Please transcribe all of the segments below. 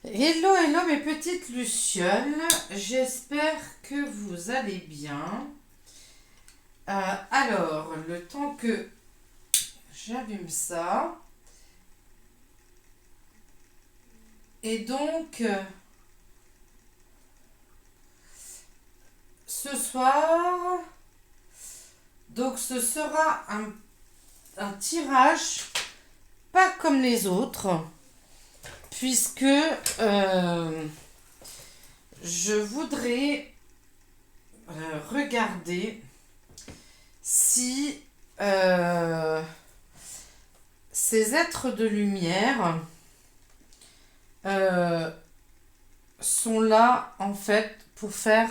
Hello, hello mes petites lucioles, j'espère que vous allez bien. Alors, le temps que j'allume ça, et donc ce soir, donc ce sera un tirage pas comme les autres, puisque je voudrais regarder si ces êtres de lumière euh, sont là en fait pour faire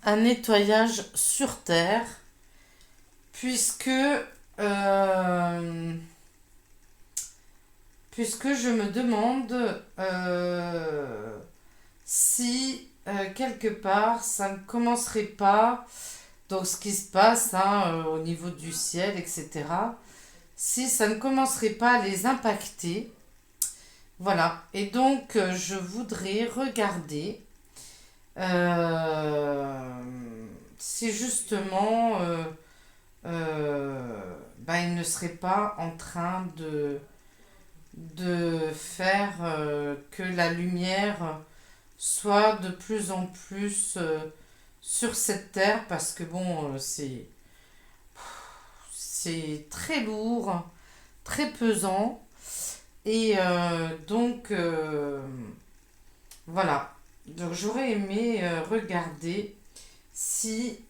un nettoyage sur Terre, puisque euh, puisque je me demande si quelque part ça ne commencerait pas, donc ce qui se passe au niveau du ciel, etc., si ça ne commencerait pas à les impacter. Voilà, et donc je voudrais regarder si justement il ne serait pas en train de faire que la lumière soit de plus en plus sur cette terre, parce que bon, c'est très lourd, très pesant, et donc voilà. Donc j'aurais aimé regarder si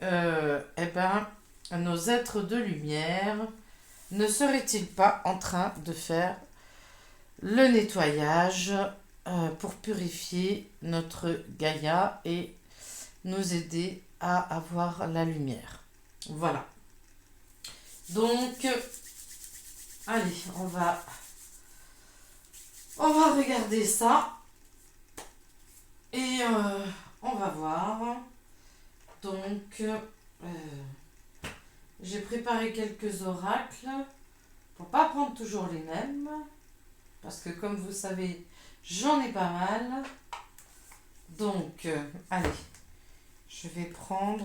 nos êtres de lumière ne seraient-ils pas en train de faire le nettoyage pour purifier notre Gaïa et nous aider à avoir la lumière. Voilà. Donc, allez, on va regarder ça et on va voir. Donc, j'ai préparé quelques oracles pour pas prendre toujours les mêmes, parce que comme vous savez, j'en ai pas mal. Donc, allez, je vais prendre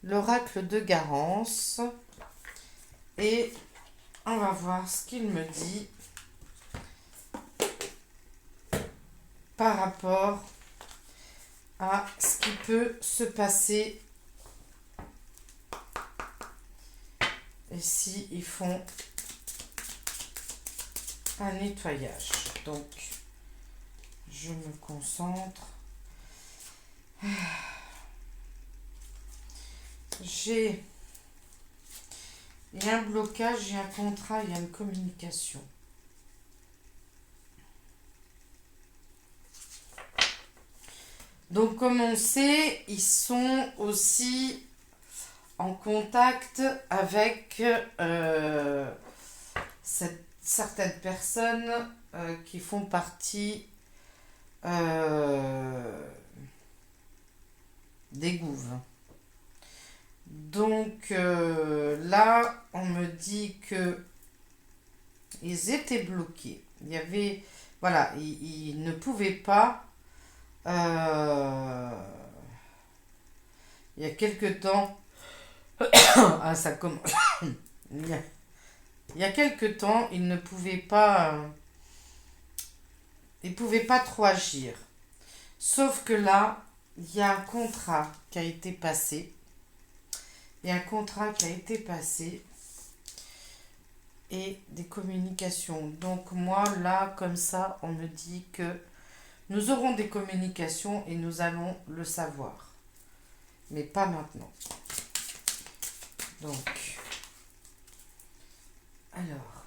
l'oracle de Garance et on va voir ce qu'il me dit par rapport à ce qui peut se passer et si ils font un nettoyage. Donc, je me concentre. Il y a un blocage, il y a un contrat, il y a une communication. Donc, comme on sait, ils sont aussi en contact avec certaines personnes qui font partie des gouves. Donc là, on me dit que ils étaient bloqués. Il y avait, voilà, ils ne pouvaient pas. euh, il y a quelque temps, ah ça commence. Il y a quelque temps, ils ne pouvaient pas, ils pouvaient pas trop agir. Sauf que là, il y a un contrat qui a été passé. Il y a un contrat qui a été passé et des communications. Donc moi, là, comme ça, on me dit que nous aurons des communications et nous allons le savoir. Mais pas maintenant. Donc, alors,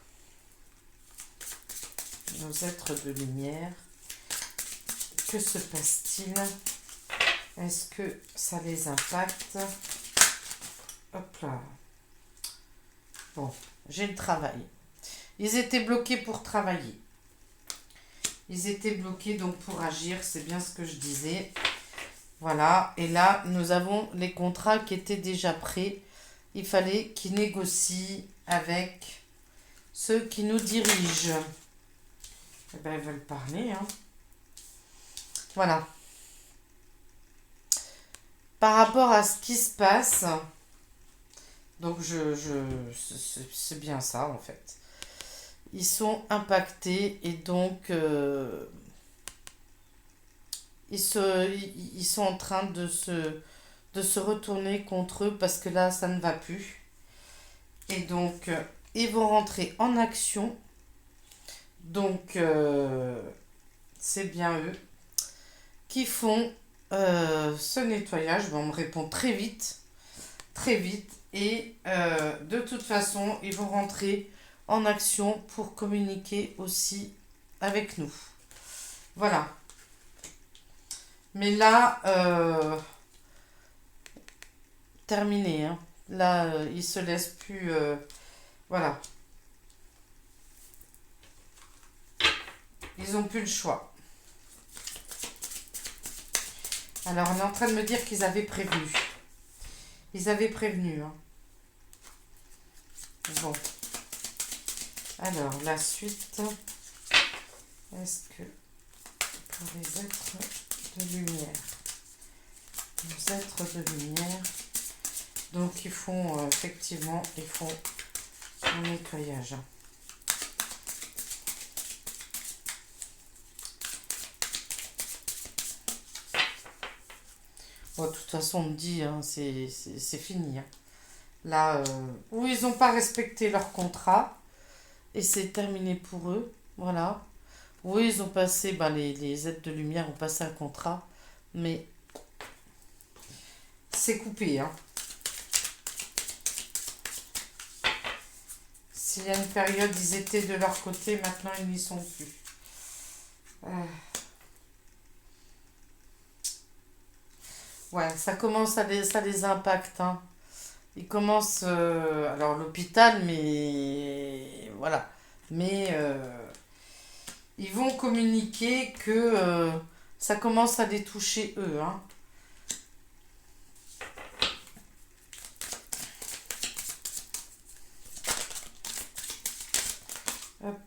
nos êtres de lumière, que se passe-t-il? Est-ce que ça les impacte? Hop là. Bon, j'ai le travail. Ils étaient bloqués pour travailler. Ils étaient bloqués donc pour agir, c'est bien ce que je disais. Voilà, et là, nous avons les contrats qui étaient déjà prêts. Il fallait qu'ils négocient avec ceux qui nous dirigent. Eh ben, ils veulent parler, hein. Voilà. Par rapport à ce qui se passe, donc c'est bien ça en fait. Ils sont impactés et donc ils sont en train de se retourner contre eux parce que là, ça ne va plus. Et donc, ils vont rentrer en action. Donc, c'est bien eux qui font ce nettoyage. Bon, on me répond très vite. Très vite. Et de toute façon, ils vont rentrer en action pour communiquer aussi avec nous. Voilà. Mais là, terminé. Hein. Là, ils se laissent plus. Voilà. Ils n'ont plus le choix. Alors, on est en train de me dire qu'ils avaient prévenu. Ils avaient prévenu. Hein. Bon. Alors, la suite. Est-ce que pour les êtres de lumière, les êtres de lumière, donc ils font effectivement, ils font un nettoyage. Bon, de toute façon, on me dit, hein, c'est fini. Hein. Là, où ils n'ont pas respecté leur contrat, et c'est terminé pour eux. Voilà. Oui, ils ont passé, ben, les êtres de lumière ont passé un contrat, mais c'est coupé. Hein. S'il y a une période, ils étaient de leur côté, maintenant ils n'y sont plus. Ouais, ça les impacte. Hein. Ils commencent, alors l'hôpital, mais voilà. Mais ils vont communiquer que ça commence à les toucher eux. Hein. Hop.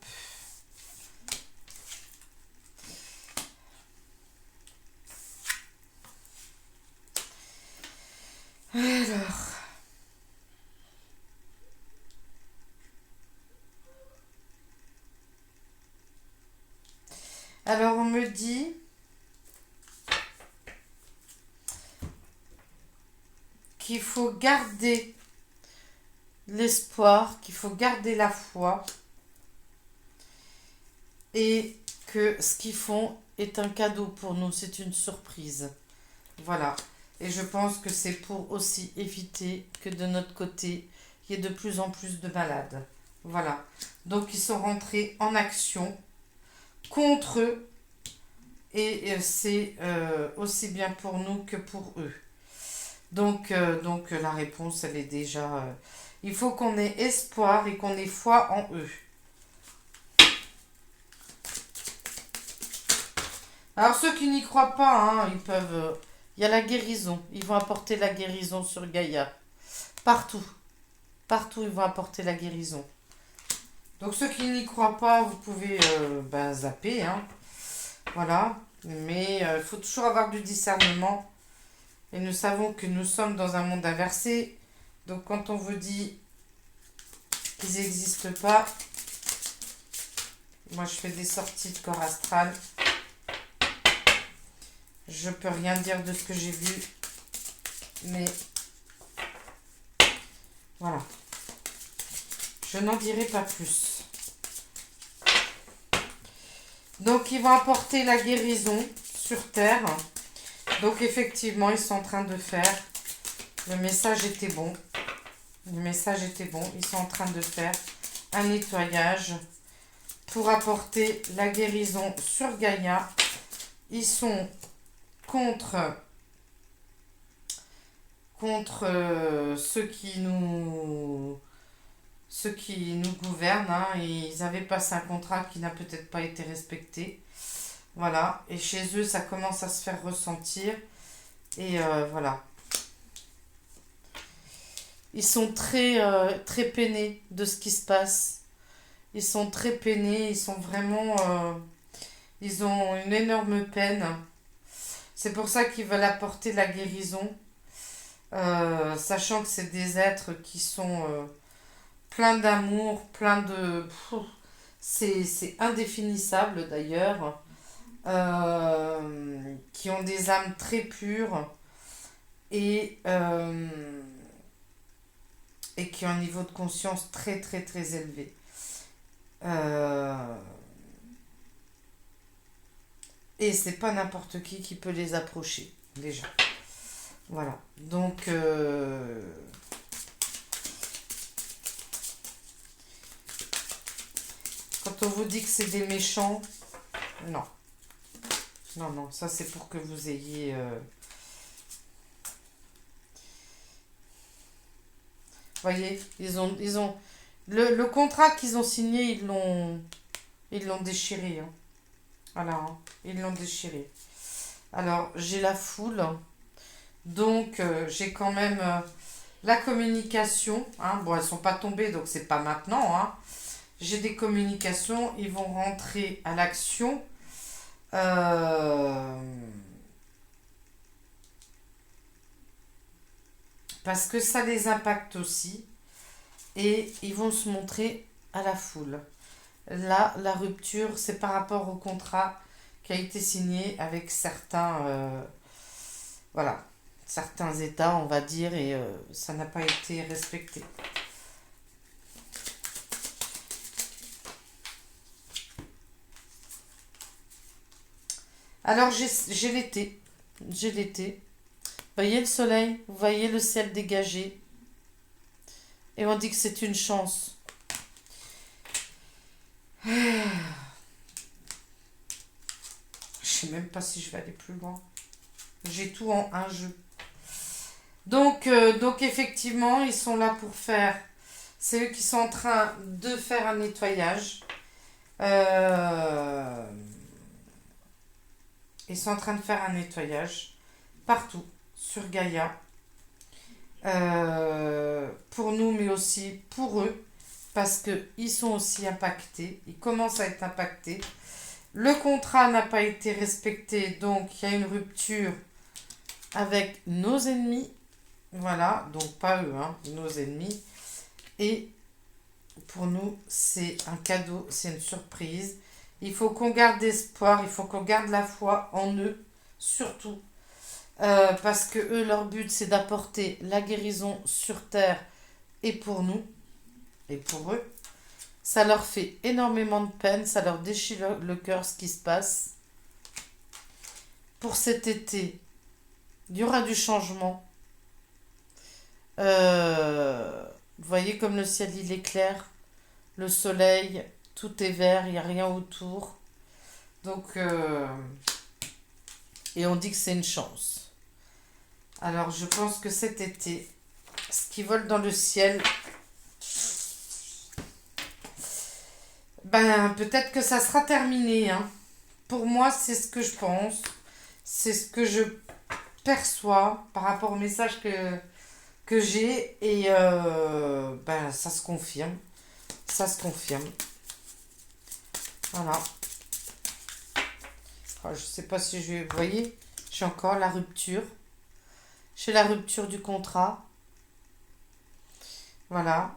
Alors. Alors on me dit qu'il faut garder l'espoir, qu'il faut garder la foi et que ce qu'ils font est un cadeau pour nous, c'est une surprise. Voilà. Et je pense que c'est pour aussi éviter que de notre côté, il y ait de plus en plus de malades. Voilà. Donc ils sont rentrés en action contre eux et c'est aussi bien pour nous que pour eux. Donc la réponse, elle est déjà... il faut qu'on ait espoir et qu'on ait foi en eux. Alors ceux qui n'y croient pas, hein, ils peuvent... il y a la guérison. Ils vont apporter la guérison sur Gaïa. Partout. Partout, ils vont apporter la guérison. Donc ceux qui n'y croient pas, vous pouvez zapper. Hein. Voilà. Mais il faut toujours avoir du discernement. Et nous savons que nous sommes dans un monde inversé. Donc quand on vous dit qu'ils n'existent pas, moi je fais des sorties de corps astral. Je peux rien dire de ce que j'ai vu. Mais voilà. Je n'en dirai pas plus. Donc ils vont apporter la guérison sur Terre. Donc effectivement, ils sont en train de faire. Le message était bon. Le message était bon. Ils sont en train de faire un nettoyage pour apporter la guérison sur Gaïa. Ils sont contre ceux qui nous gouvernent. Hein. Ils avaient passé un contrat qui n'a peut-être pas été respecté. Voilà. Et chez eux, ça commence à se faire ressentir. Et voilà. Ils sont très, peinés de ce qui se passe. Ils sont très peinés. Ils sont vraiment... Ils ont une énorme peine. C'est pour ça qu'ils veulent apporter la guérison, sachant que c'est des êtres qui sont pleins d'amour, pleins de... C'est indéfinissable d'ailleurs, qui ont des âmes très pures et, et qui ont un niveau de conscience très très très élevé. Euh, et c'est pas n'importe qui peut les approcher, déjà. Voilà. Donc, quand on vous dit que c'est des méchants, non. Non, non, ça c'est pour que vous ayez... voyez, ils ont le contrat qu'ils ont signé, ils l'ont déchiré. Hein. Voilà, hein, ils l'ont déchiré. Alors, j'ai la foule, donc j'ai quand même la communication. Hein. Bon, elles sont pas tombées, donc c'est pas maintenant. Hein. J'ai des communications, ils vont rentrer à l'action. Euh, parce que ça les impacte aussi et ils vont se montrer à la foule. Là, la rupture, c'est par rapport au contrat qui a été signé avec certains, voilà, certains États, on va dire, et ça n'a pas été respecté. Alors, j'ai l'été. J'ai l'été. Vous voyez le soleil, vous voyez le ciel dégagé. Et on dit que c'est une chance. Je sais même pas si je vais aller plus loin. J'ai tout en un jeu. Donc effectivement, ils sont là pour faire. C'est eux qui sont en train de faire un nettoyage. Euh, Ils sont en train de faire un nettoyage partout sur Gaïa. Pour nous, mais aussi pour eux, parce qu'ils sont aussi impactés. Ils commencent à être impactés. Le contrat n'a pas été respecté, donc il y a une rupture avec nos ennemis. Voilà, donc pas eux, hein, nos ennemis. Et pour nous, c'est un cadeau, c'est une surprise. Il faut qu'on garde espoir, il faut qu'on garde la foi en eux, surtout. Parce que eux, leur but, c'est d'apporter la guérison sur Terre et pour nous, et pour eux. Ça leur fait énormément de peine, ça leur déchire le cœur ce qui se passe. Pour cet été, il y aura du changement. Vous voyez comme le ciel il est clair, le soleil, tout est vert, il n'y a rien autour. Donc, et on dit que c'est une chance. Alors je pense que cet été, ce qui vole dans le ciel, ben peut-être que ça sera terminé. Hein. Pour moi, c'est ce que je pense. C'est ce que je perçois par rapport au message que j'ai. Et ben ça se confirme. Ça se confirme. Voilà. Je sais pas si je vais... Vous voyez, j'ai encore la rupture. J'ai la rupture du contrat. Voilà.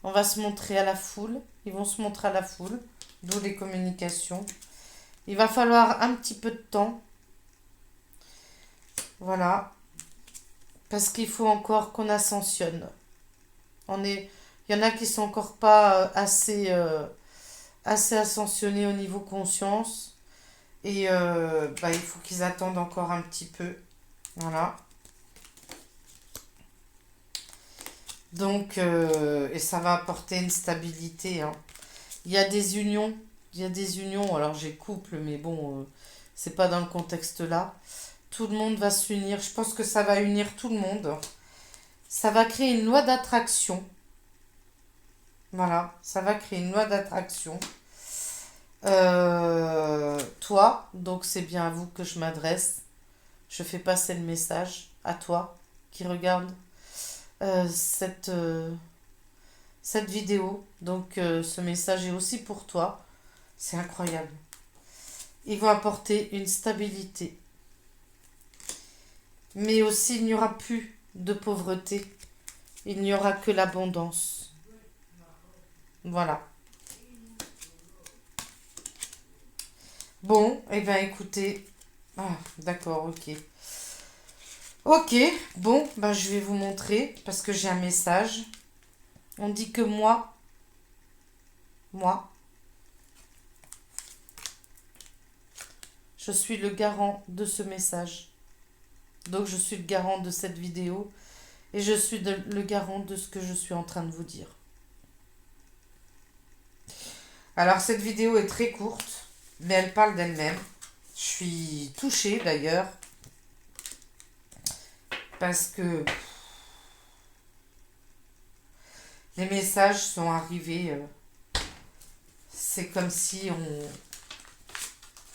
On va se montrer à la foule. Ils vont se montrer à la foule. D'où les communications. Il va falloir un petit peu de temps. Voilà. Parce qu'il faut encore qu'on ascensionne. Il y en a qui sont encore pas assez ascensionnés au niveau conscience. Et bah, il faut qu'ils attendent encore un petit peu. Voilà. Donc, et ça va apporter une stabilité. Hein. Il y a des unions. Il y a des unions. Alors, j'ai couple, mais bon, c'est pas dans le contexte là. Tout le monde va s'unir. Je pense que ça va unir tout le monde. Ça va créer une loi d'attraction. Voilà, ça va créer une loi d'attraction. Toi, donc c'est bien à vous que je m'adresse. Je fais passer le message à toi qui regarde cette vidéo. Donc ce message est aussi pour toi. C'est incroyable. Ils vont apporter une stabilité. Mais aussi, il n'y aura plus de pauvreté. Il n'y aura que l'abondance. Voilà. Bon, eh bien écoutez. Ah, d'accord, ok. Ok, bon, bah, je vais vous montrer parce que j'ai un message. On dit que moi, je suis le garant de ce message. Donc je suis le garant de cette vidéo et je suis le garant de ce que je suis en train de vous dire. Alors cette vidéo est très courte, mais elle parle d'elle-même. Je suis touchée d'ailleurs parce que les messages sont arrivés. C'est comme si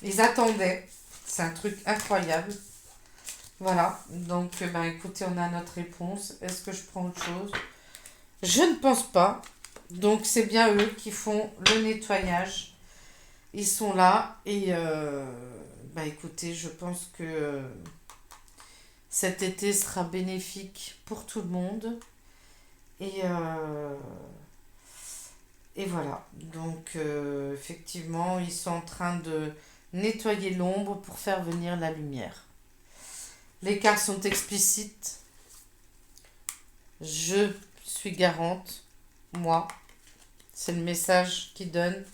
ils attendaient. C'est un truc incroyable. Voilà, donc ben, écoutez, on a notre réponse. Est-ce que je prends autre chose? Je ne pense pas. Donc c'est bien eux qui font le nettoyage. Ils sont là et bah écoutez, je pense que cet été sera bénéfique pour tout le monde. Et, et voilà. Donc effectivement, ils sont en train de nettoyer l'ombre pour faire venir la lumière. Les cartes sont explicites. Je suis garante. Moi. C'est le message qu'ils donnent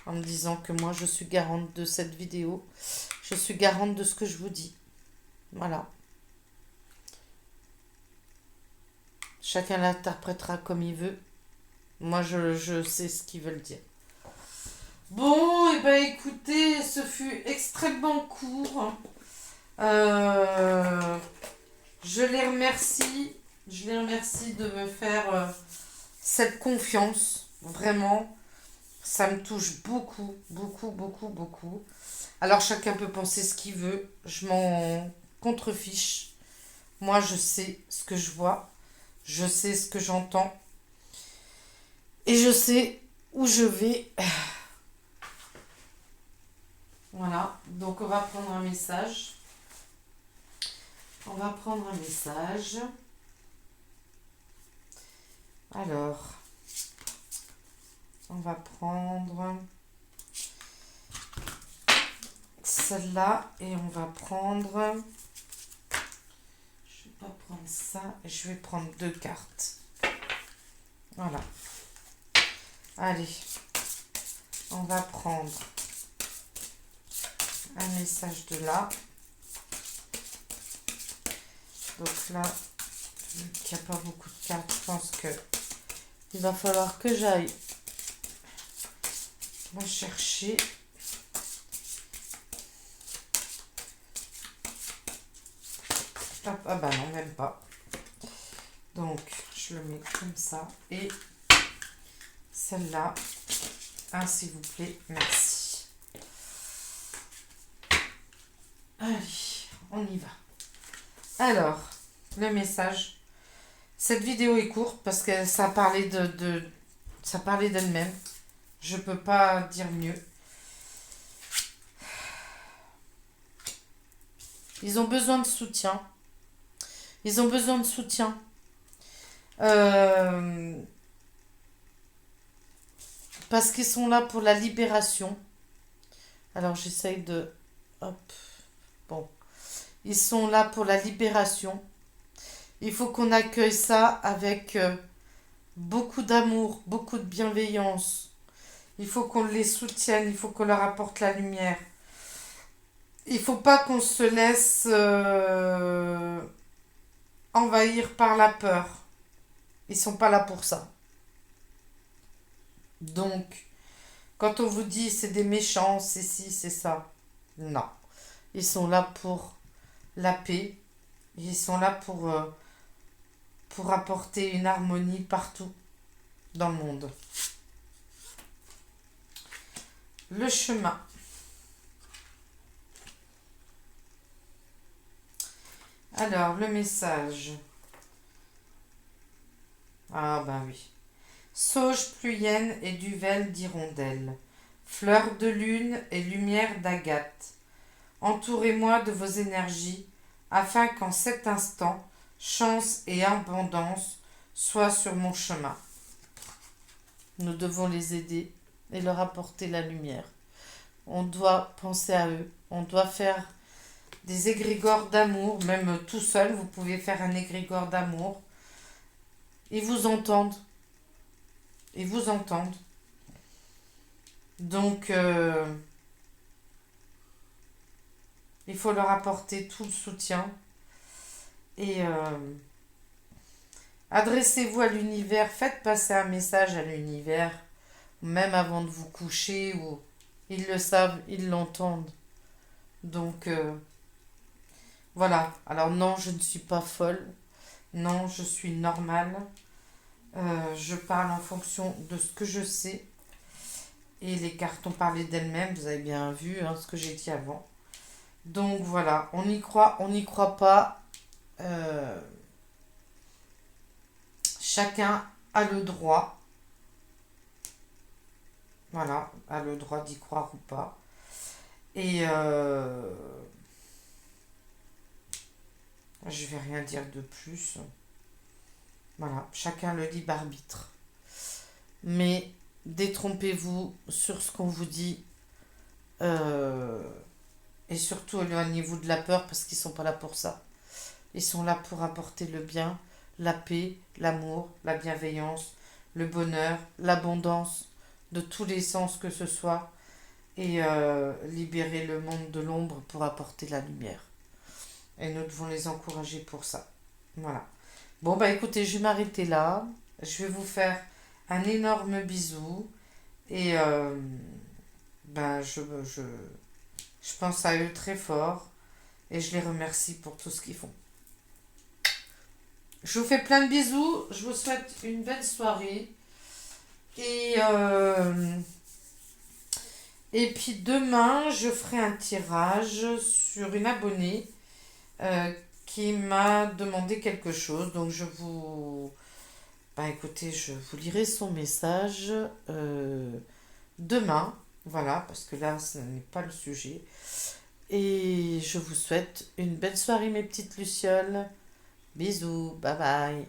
en me disant que moi je suis garante de cette vidéo. Je suis garante de ce que je vous dis. Voilà. Chacun l'interprétera comme il veut. Moi je sais ce qu'ils veulent dire. Bon, et ben écoutez, ce fut extrêmement court. Euh, je les remercie. Je les remercie de me faire cette confiance. Vraiment. Ça me touche beaucoup, beaucoup, beaucoup, beaucoup. Alors chacun peut penser ce qu'il veut. Je m'en contrefiche. Moi, je sais ce que je vois. Je sais ce que j'entends. Et je sais où je vais. Voilà. Donc, on va prendre un message. On va prendre un message. Alors, on va prendre celle-là et on va prendre... Je vais pas prendre ça et je vais prendre 2 cartes. Voilà. Allez, on va prendre un message de là. Donc là, vu qu'il n'y a pas beaucoup de cartes, je pense que il va falloir que j'aille la chercher. Hop, ah bah non, même pas. Donc, je le mets comme ça. Et celle-là, s'il vous plaît, merci. Allez, on y va. Alors, le message. Cette vidéo est courte parce que ça parlait ça parlait d'elle-même. Je peux pas dire mieux. Ils ont besoin de soutien. Ils ont besoin de soutien. Parce qu'ils sont là pour la libération. Alors j'essaye de... Hop. Bon. Ils sont là pour la libération. Il faut qu'on accueille ça avec beaucoup d'amour, beaucoup de bienveillance. Il faut qu'on les soutienne, il faut qu'on leur apporte la lumière. Il ne faut pas qu'on se laisse envahir par la peur. Ils ne sont pas là pour ça. Donc, quand on vous dit c'est des méchants, c'est ci, c'est ça, non. Ils sont là pour la paix. Ils sont là pour apporter une harmonie partout dans le monde. Le chemin. Alors, le message. Ah ben oui. Sauge, Pluyenne et Duvel d'Hirondelle. fleur de lune et lumière d'agate. Entourez-moi de vos énergies, afin qu'en cet instant, chance et abondance soient sur mon chemin. Nous devons les aider et leur apporter la lumière. On doit penser à eux, on doit faire des égrégores d'amour, même tout seul, vous pouvez faire un égrégore d'amour. Ils vous entendent. Ils vous entendent. Donc, il faut leur apporter tout le soutien. Et adressez-vous à l'univers, faites passer un message à l'univers, même avant de vous coucher, ou ils le savent, ils l'entendent. Donc, voilà. Alors non, je ne suis pas folle. Non, je suis normale. Je parle en fonction de ce que je sais. Et les cartes ont parlé d'elles-mêmes, vous avez bien vu hein, ce que j'ai dit avant. Donc voilà, on y croit, on n'y croit pas. Chacun a le droit. Voilà, a le droit d'y croire ou pas. Et je vais rien dire de plus. Voilà, chacun le libre arbitre. Mais détrompez-vous sur ce qu'on vous dit. Et surtout, éloignez-vous de la peur parce qu'ils ne sont pas là pour ça. Ils sont là pour apporter le bien, la paix, l'amour, la bienveillance, le bonheur, l'abondance, de tous les sens que ce soit. Et libérer le monde de l'ombre pour apporter la lumière. Et nous devons les encourager pour ça. Voilà. Bon, bah écoutez, je vais m'arrêter là. Je vais vous faire un énorme bisou. Et ben, je pense à eux très fort. Et je les remercie pour tout ce qu'ils font. Je vous fais plein de bisous. Je vous souhaite une belle soirée. Et puis demain, je ferai un tirage sur une abonnée qui m'a demandé quelque chose. Donc je vous... Bah écoutez, je vous lirai son message demain. Voilà, parce que là, ce n'est pas le sujet. Et je vous souhaite une belle soirée, mes petites lucioles. Bisous, bye bye.